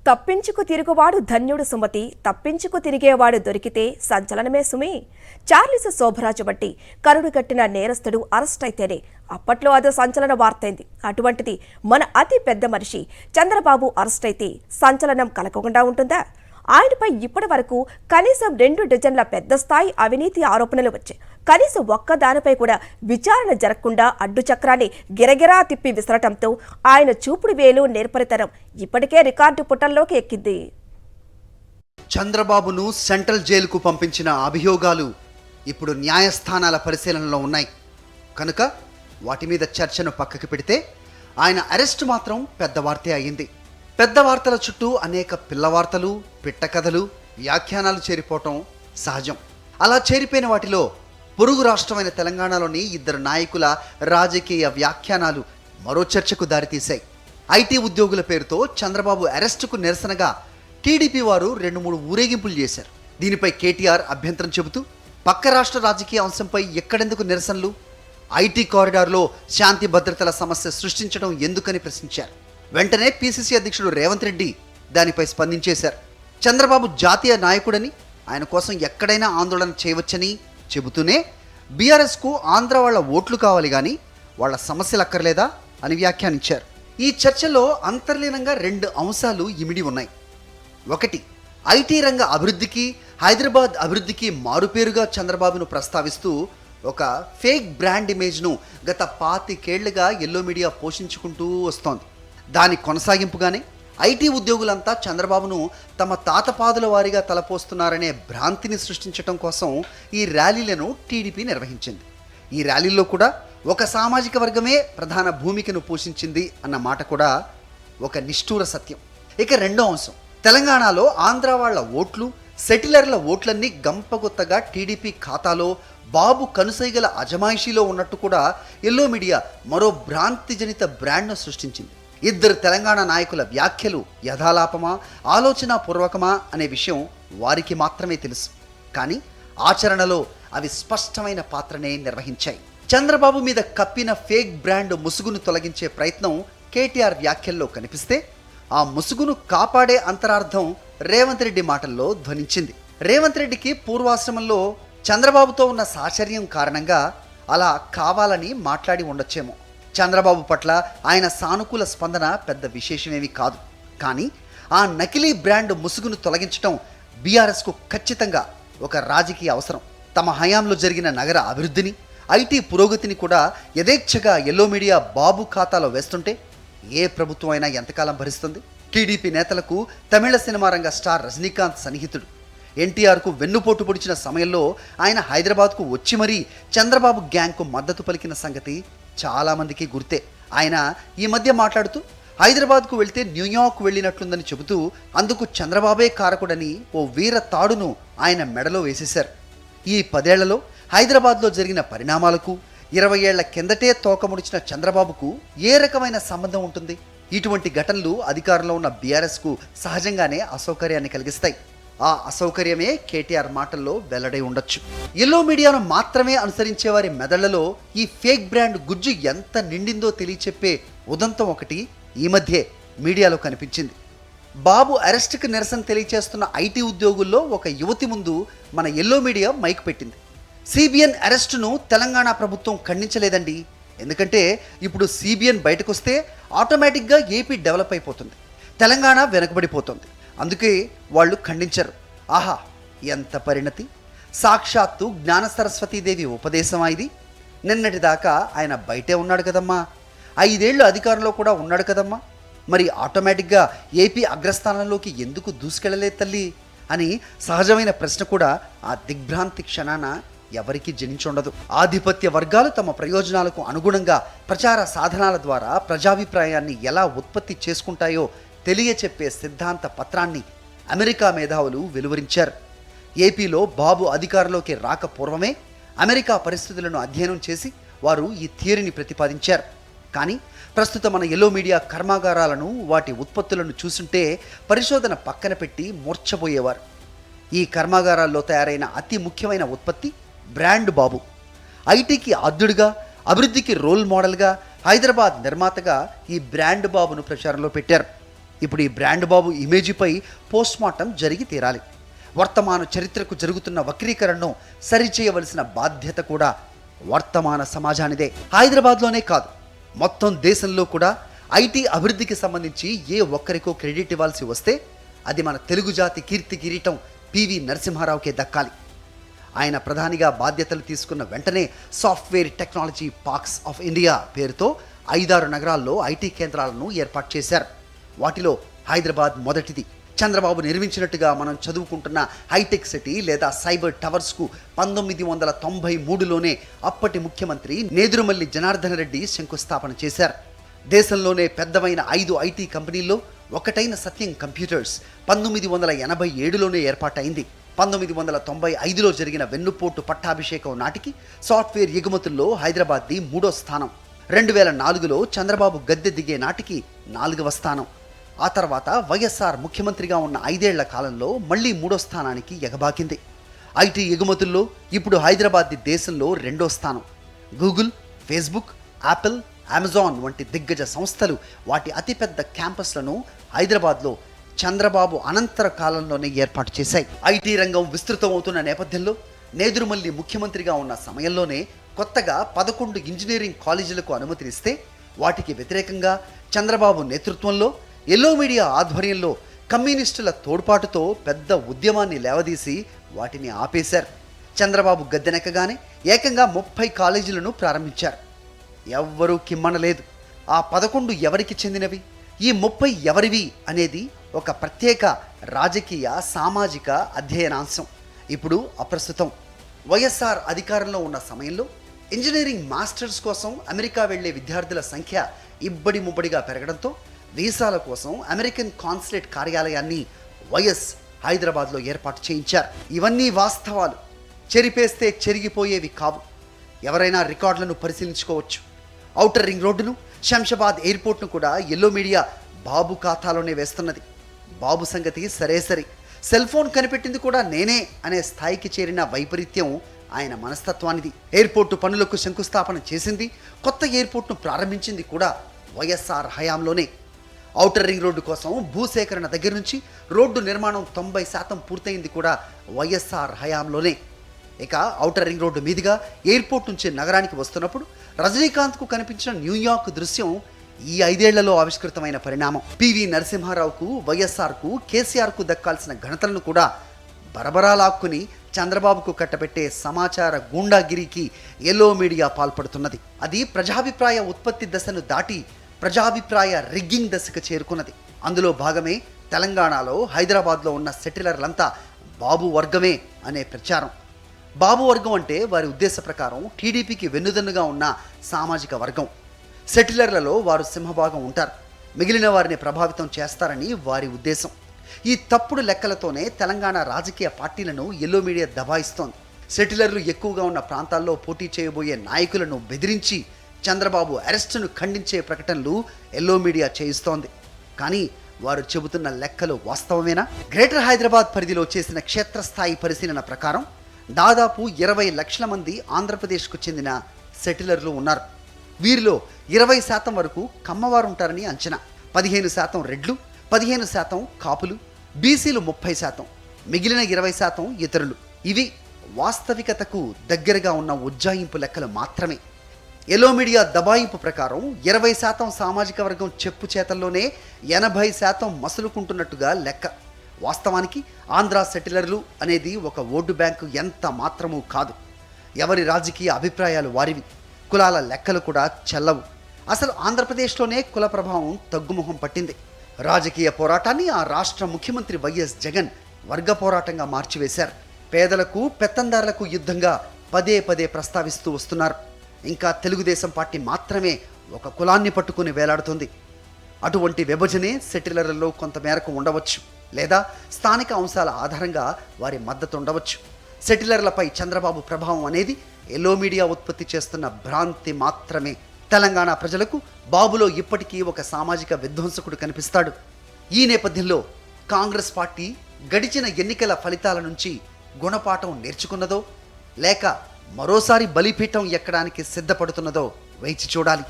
తప్పించుకు తిరుగువాడు ధన్యుడు సుమతి, తప్పించుకు తిరిగేవాడు దొరికితే సంచలనమే సుమి. చార్లిస్ శోభరాజు బట్టి కరుడుగట్టిన నేరస్తుడు అరెస్ట్ అయితేనే అప్పట్లో అదో సంచలన వార్తైంది. అటువంటిది మన అతి పెద్ద మనిషి చంద్రబాబు అరెస్ట్ అయితే సంచలనం కలగకుండా ఉంటుందా? ఆయనపై ఇప్పటి వరకు కనీసం 2 డజన్ల పెద్ద స్థాయి అవినీతి ఆరోపణలు వచ్చాయి. కనీసం ఒక్క దానిపై కూడా విచారణ జరగకుండా అడ్డుచక్రాన్ని గిరగిరా తిప్పి విసరటంతో ఆయన చూపుడు వేలు నేర్పరితనం ఇప్పటికే రికార్డు పుటల్లోకి ఎక్కింది. చంద్రబాబును సెంట్రల్ జైలుకు పంపించిన అభియోగాలు ఇప్పుడు న్యాయస్థానాల పరిశీలనలో ఉన్నాయి కనుక వాటి మీద చర్చను పక్కకి పెడితే ఆయన అరెస్ట్ మాత్రం పెద్ద వార్తే అయింది. పెద్ద వార్తల చుట్టూ అనేక పిల్ల వార్తలు, పిట్టకథలు, వ్యాఖ్యానాలు చేరిపోవటం సహజం. అలా చేరిపోయిన వాటిలో పొరుగు రాష్ట్రమైన తెలంగాణలోని 2 నాయకుల రాజకీయ వ్యాఖ్యానాలు మరో చర్చకు దారితీశాయి. ఐటీ ఉద్యోగుల పేరుతో చంద్రబాబు అరెస్టుకు నిరసనగా టీడీపీ వారు 2-3 ఊరేగింపులు చేశారు. దీనిపై కేటీఆర్ అభ్యంతరం చెబుతూ పక్క రాష్ట్ర రాజకీయ అంశంపై ఎక్కడెందుకు నిరసనలు, ఐటీ కారిడార్లో శాంతి భద్రతల సమస్య సృష్టించడం ఎందుకని ప్రశ్నించారు. వెంటనే పీసీసీ అధ్యక్షుడు రేవంత్ రెడ్డి దానిపై స్పందించేశారు. చంద్రబాబు జాతీయ నాయకుడని, ఆయన కోసం ఎక్కడైనా ఆందోళన చేయవచ్చని చెబుతూనే బీఆర్ఎస్కు ఆంధ్ర వాళ్ళ ఓట్లు కావాలి కానీ వాళ్ళ సమస్యలు అక్కర్లేదా అని వ్యాఖ్యానించారు. ఈ చర్చలో అంతర్లీనంగా 2 అంశాలు ఇమిడి ఉన్నాయి. ఒకటి, ఐటీ రంగ అభివృద్ధికి, హైదరాబాద్ అభివృద్ధికి మారుపేరుగా చంద్రబాబును ప్రస్తావిస్తూ ఒక ఫేక్ బ్రాండ్ ఇమేజ్ను గత 25 ఏళ్లుగా ఎల్లో మీడియా పోషించుకుంటూ వస్తోంది. దాని కొనసాగింపుగానే ఐటీ ఉద్యోగులంతా చంద్రబాబును తమ తాతపాదుల వారిగా తలపోస్తున్నారనే భ్రాంతిని సృష్టించడం కోసం ఈ ర్యాలీలను టీడీపీ నిర్వహించింది. ఈ ర్యాలీల్లో కూడా ఒక సామాజిక వర్గమే ప్రధాన భూమికను పోషించింది అన్న మాట కూడా ఒక నిష్ఠూర సత్యం. ఇక రెండో అంశం, తెలంగాణలో ఆంధ్ర వాళ్ల ఓట్లు, సెటిలర్ల ఓట్లన్నీ గంపగొత్తగా టీడీపీ ఖాతాలో బాబు కనుసైగల అజమాయిషీలో ఉన్నట్టు కూడా ఎల్లో మీడియా మరో భ్రాంతిజనిత బ్రాండ్ను సృష్టించింది. 2 తెలంగాణ నాయకుల వ్యాఖ్యలు యథాలాపమా, ఆలోచనాపూర్వకమా అనే విషయం వారికి మాత్రమే తెలుసు. కానీ ఆచరణలో అవి స్పష్టమైన పాత్రనే నిర్వహించాయి. చంద్రబాబు మీద కప్పిన ఫేక్ బ్రాండ్ ముసుగును తొలగించే ప్రయత్నం కేటీఆర్ వ్యాఖ్యల్లో కనిపిస్తే, ఆ ముసుగును కాపాడే అంతరార్థం రేవంత్ రెడ్డి మాటల్లో ధ్వనించింది. రేవంత్ రెడ్డికి పూర్వాశ్రమంలో చంద్రబాబుతో ఉన్న సాహచర్యం కారణంగా అలా కావాలని మాట్లాడి ఉండొచ్చేమో. చంద్రబాబు పట్ల ఆయన సానుకూల స్పందన పెద్ద విశేషమేమీ కాదు. కానీ ఆ నకిలీ బ్రాండ్ ముసుగును తొలగించడం బీఆర్ఎస్కు ఖచ్చితంగా ఒక రాజకీయ అవసరం. తమ హయాంలో జరిగిన నగర అభివృద్ధిని, ఐటీ పురోగతిని కూడా యథేచ్ఛగా ఎల్లో మీడియా బాబు ఖాతాలో వేస్తుంటే ఏ ప్రభుత్వం అయినా ఎంతకాలం భరిస్తుంది? టీడీపీ నేతలకు తమిళ సినిమా రంగ స్టార్ రజనీకాంత్ సన్నిహితుడు. ఎన్టీఆర్కు వెన్నుపోటు పొడిచిన సమయంలో ఆయన హైదరాబాద్కు వచ్చి మరీ చంద్రబాబు గ్యాంగ్కు మద్దతు పలికిన సంగతి చాలామందికి గుర్తే. ఆయన ఈ మధ్య మాట్లాడుతూ హైదరాబాద్కు వెళ్తే న్యూయార్క్ వెళ్ళినట్లుందని చెబుతూ అందుకు చంద్రబాబే కారకుడని ఓ వీర తాడును ఆయన మెడలో వేసేశారు. ఈ 10 ఏళ్లలో హైదరాబాద్లో జరిగిన పరిణామాలకు 20 ఏళ్ల కిందటే తోకముడిచిన చంద్రబాబుకు ఏ రకమైన సంబంధం ఉంటుంది? ఇటువంటి ఘటనలు అధికారంలో ఉన్న బీఆర్ఎస్కు సహజంగానే అసౌకర్యాన్ని కలిగిస్తాయి. ఆ అసౌకర్యమే కేటీఆర్ మాటల్లో వెల్లడై ఉండొచ్చు. ఎల్లో మీడియాను మాత్రమే అనుసరించే వారి మెదళ్లలో ఈ ఫేక్ బ్రాండ్ గుజ్జు ఎంత నిండిందో తెలియచెప్పే ఉదంతం ఒకటి ఈ మధ్యే మీడియాలో కనిపించింది. బాబు అరెస్టుకు నిరసన తెలియచేస్తున్న ఐటీ ఉద్యోగుల్లో ఒక యువతి ముందు మన ఎల్లో మీడియా మైక్ పెట్టింది. సిబిఎన్ అరెస్టును తెలంగాణ ప్రభుత్వం ఖండించలేదండి, ఎందుకంటే ఇప్పుడు సిబిఎన్ బయటకొస్తే ఆటోమేటిక్గా ఏపీ డెవలప్ అయిపోతుంది, తెలంగాణ వెనకబడిపోతుంది, అందుకే వాళ్ళు ఖండించరు. ఆహా, ఎంత పరిణతి! సాక్షాత్తు జ్ఞాన సరస్వతీదేవి ఉపదేశమా ఇది? నిన్నటిదాకా ఆయన బయటే ఉన్నాడు కదమ్మా, 5 ఏళ్ళు అధికారంలో కూడా ఉన్నాడు కదమ్మా, మరి ఆటోమేటిక్గా ఏపీ అగ్రస్థానంలోకి ఎందుకు దూసుకెళ్లలేదు తల్లి అని సహజమైన ప్రశ్న కూడా ఆ దిగ్భ్రాంతి క్షణాన ఎవరికీ జనించుండదు. ఆధిపత్య వర్గాలు తమ ప్రయోజనాలకు అనుగుణంగా ప్రచార సాధనాల ద్వారా ప్రజాభిప్రాయాన్ని ఎలా ఉత్పత్తి చేసుకుంటాయో తెలియచెప్పే సిద్ధాంత పత్రాన్ని అమెరికా మేధావులు వెలువరించారు. ఏపీలో బాబు అధికారంలోకి రాక పూర్వమే అమెరికా పరిస్థితులను అధ్యయనం చేసి వారు ఈ థియరీని ప్రతిపాదించారు. కానీ ప్రస్తుత మన ఎల్లో మీడియా కర్మాగారాలను, వాటి ఉత్పత్తులను చూస్తుంటే పరిశోధన పక్కన పెట్టి మూర్ఛపోయేవారు. ఈ కర్మాగారాల్లో తయారైన అతి ముఖ్యమైన ఉత్పత్తి బ్రాండ్ బాబు. ఐటీకి ఆద్యుడిగా, అభివృద్ధికి రోల్ మోడల్గా, హైదరాబాద్ నిర్మాతగా ఈ బ్రాండ్ బాబును ప్రచారంలో పెట్టారు. ఇప్పుడు ఈ బ్రాండ్ బాబు ఇమేజీపై పోస్ట్మార్టం జరిగి తీరాలి. వర్తమాన చరిత్రకు జరుగుతున్న వక్రీకరణను సరిచేయవలసిన బాధ్యత కూడా వర్తమాన సమాజానిదే. హైదరాబాద్లోనే కాదు, మొత్తం దేశంలో కూడా ఐటీ అభివృద్ధికి సంబంధించి ఏ ఒక్కరికో క్రెడిట్ ఇవ్వాల్సి వస్తే అది మన తెలుగు జాతి కీర్తి కిరీటం పివి నరసింహారావుకే దక్కాలి. ఆయన ప్రధానిగా బాధ్యతలు తీసుకున్న వెంటనే software technology parks of India పేరుతో 5-6 నగరాల్లో ఐటీ కేంద్రాలను ఏర్పాటు చేశారు. వాటిలో హైదరాబాద్ మొదటిది. చంద్రబాబు నిర్మించినట్టుగా మనం చదువుకుంటున్న హైటెక్ సిటీ లేదా సైబర్ టవర్స్కు 1993లోనే అప్పటి ముఖ్యమంత్రి నేదురుమల్లి జనార్దన రెడ్డి శంకుస్థాపన చేశారు. దేశంలోనే పెద్దవైన 5 ఐటీ కంపెనీల్లో ఒకటైన సత్యం కంప్యూటర్స్ 1987లోనే ఏర్పాటైంది. 1995లో జరిగిన వెన్నుపోటు పట్టాభిషేకం నాటికి సాఫ్ట్వేర్ ఎగుమతుల్లో హైదరాబాద్ది 3వ స్థానం. 2004లో చంద్రబాబు గద్దె దిగే నాటికి 4వ స్థానం. ఆ తర్వాత వైఎస్ఆర్ ముఖ్యమంత్రిగా ఉన్న 5 ఏళ్ల కాలంలో మళ్లీ 3వ స్థానానికి ఎగబాకింది. ఐటీ ఎగుమతుల్లో ఇప్పుడు హైదరాబాద్ది దేశంలో 2వ స్థానం. గూగుల్, ఫేస్బుక్, యాపిల్, అమెజాన్ వంటి దిగ్గజ సంస్థలు వాటి అతిపెద్ద క్యాంపస్లను హైదరాబాద్లో చంద్రబాబు అనంతర కాలంలోనే ఏర్పాటు చేశాయి. ఐటీ రంగం విస్తృతమవుతున్న నేపథ్యంలో నేదురుమల్లి ముఖ్యమంత్రిగా ఉన్న సమయంలోనే కొత్తగా 11 ఇంజనీరింగ్ కాలేజీలకు అనుమతినిస్తే వాటికి వ్యతిరేకంగా చంద్రబాబు నేతృత్వంలో ఎల్లో మీడియా ఆధ్వర్యంలో కమ్యూనిస్టుల తోడ్పాటుతో పెద్ద ఉద్యమాన్ని లేవదీసి వాటిని ఆపేశారు. చంద్రబాబు గద్దెనెక్కగానే ఏకంగా 30 కాలేజీలను ప్రారంభించారు. ఎవ్వరూ కిమ్మనలేదు. ఆ 11 ఎవరికి చెందినవి, ఈ 30 ఎవరివి అనేది ఒక ప్రత్యేక రాజకీయ సామాజిక అధ్యయనాంశం. ఇప్పుడు అప్రస్తుతం. వైఎస్ఆర్ అధికారంలో ఉన్న సమయంలో ఇంజనీరింగ్ మాస్టర్స్ కోసం అమెరికా వెళ్లే విద్యార్థుల సంఖ్య ఇబ్బడి ముబ్బడిగా పెరగడంతో వీసాల కోసం అమెరికన్ కాన్సులేట్ కార్యాలయాన్ని వైఎస్ హైదరాబాద్లో ఏర్పాటు చేయించారు. ఇవన్నీ వాస్తవాలు, చెరిపేస్తే చెరిగిపోయేవి కావు. ఎవరైనా రికార్డులను పరిశీలించుకోవచ్చు. ఔటర్ రింగ్ రోడ్డును, శంషాబాద్ ఎయిర్పోర్ట్ను కూడా ఎల్లో మీడియా బాబు ఖాతాలోనే వేస్తున్నది. బాబు సంగతి సరే సరి, సెల్ ఫోన్ కనిపెట్టింది కూడా నేనే అనే స్థాయికి చేరిన వైపరీత్యం ఆయన మనస్తత్వానిది. ఎయిర్పోర్టు పనులకు శంకుస్థాపన చేసింది, కొత్త ఎయిర్పోర్ట్ను ప్రారంభించింది కూడా వైఎస్ఆర్ హయాంలోనే. ఔటర్ రింగ్ రోడ్డు కోసం భూసేకరణ దగ్గర నుంచి రోడ్డు నిర్మాణం 90% పూర్తయింది కూడా వైఎస్ఆర్ హయాంలోనే. ఇక ఔటర్ రింగ్ రోడ్డు మీదుగా ఎయిర్పోర్ట్ నుంచి నగరానికి వస్తున్నప్పుడు రజనీకాంత్కు కనిపించిన న్యూయార్క్ దృశ్యం ఈ 5 ఏళ్లలో ఆవిష్కృతమైన పరిణామం. పివి నరసింహారావుకు, వైఎస్ఆర్కు, కేసీఆర్కు దక్కాల్సిన ఘనతలను కూడా బరబరాలాక్కుని చంద్రబాబుకు కట్టబెట్టే సమాచార గూండాగిరికి ఎల్లో మీడియా పాల్పడుతున్నది. అది ప్రజాభిప్రాయ ఉత్పత్తి దశను దాటి ప్రజాభిప్రాయ రిగ్గింగ్ దశకు చేరుకున్నది. అందులో భాగమే తెలంగాణలో, హైదరాబాద్లో ఉన్న సెటిలర్లంతా బాబు వర్గమే అనే ప్రచారం. బాబు వర్గం అంటే వారి ఉద్దేశ ప్రకారం టీడీపీకి వెన్నుదన్నుగా ఉన్న సామాజిక వర్గం. సెటిలర్లలో వారు సింహభాగం ఉంటారు, మిగిలిన వారిని ప్రభావితం చేస్తారని వారి ఉద్దేశం. ఈ తప్పుడు లెక్కలతోనే తెలంగాణ రాజకీయ పార్టీలను ఎల్లో మీడియా దబాయిస్తోంది. సెటిలర్లు ఎక్కువగా ఉన్న ప్రాంతాల్లో పోటీ చేయబోయే నాయకులను బెదిరించి చంద్రబాబు అరెస్టును ఖండించే ప్రకటనలు ఎల్లో మీడియా చేయిస్తోంది. కానీ వారు చెబుతున్న లెక్కలు వాస్తవమేనా? గ్రేటర్ హైదరాబాద్ పరిధిలో చేసిన క్షేత్రస్థాయి పరిశీలన ప్రకారం దాదాపు 20 లక్షల మంది ఆంధ్రప్రదేశ్కు చెందిన సెటిలర్లు ఉన్నారు. వీరిలో 20% వరకు కమ్మవారు ఉంటారని అంచనా. 15% రెడ్లు, 15% కాపులు, బీసీలు 30%, మిగిలిన 20% ఇతరులు. ఇవి వాస్తవికతకు దగ్గరగా ఉన్న ఉజ్జాయింపు లెక్కలు మాత్రమే. ఎల్లో మీడియా దబాయింపు ప్రకారం 20% సామాజిక వర్గం చెప్పు చేతల్లోనే 80% మసులుకుంటున్నట్టుగా లెక్క. వాస్తవానికి ఆంధ్ర సెటిలర్లు అనేది ఒక ఓటు బ్యాంకు ఎంత మాత్రమూ కాదు. ఎవరి రాజకీయ అభిప్రాయాలు వారివి. కులాల లెక్కలు కూడా చెల్లవు. అసలు ఆంధ్రప్రదేశ్లోనే కుల ప్రభావం తగ్గుముఖం పట్టింది. రాజకీయ పోరాటాన్ని ఆ రాష్ట్ర ముఖ్యమంత్రి వైఎస్ జగన్ వర్గ పోరాటంగా మార్చివేశారు. పేదలకు, పెత్తందారులకు యుద్ధంగా పదే పదే ప్రస్తావిస్తూ వస్తున్నారు. ఇంకా తెలుగుదేశం పార్టీ మాత్రమే ఒక కులాన్ని పట్టుకుని వేలాడుతుంది. అటువంటి విభజనే సెటిలర్లలో కొంతమేరకు ఉండవచ్చు, లేదా స్థానిక అంశాల ఆధారంగా వారి మద్దతు ఉండవచ్చు. సెటిలర్లపై చంద్రబాబు ప్రభావం అనేది ఎల్లో మీడియా ఉత్పత్తి చేస్తున్న భ్రాంతి మాత్రమే. తెలంగాణ ప్రజలకు బాబులో ఇప్పటికీ ఒక సామాజిక విధ్వంసకుడు కనిపిస్తాడు. ఈ నేపథ్యంలో కాంగ్రెస్ పార్టీ గడిచిన ఎన్నికల ఫలితాల నుంచి గుణపాఠం నేర్చుకున్నదో లేక మరోసారి బలిపీఠం ఎక్కడానికి సిద్ధపడుతున్నదో వేచి చూడాలి.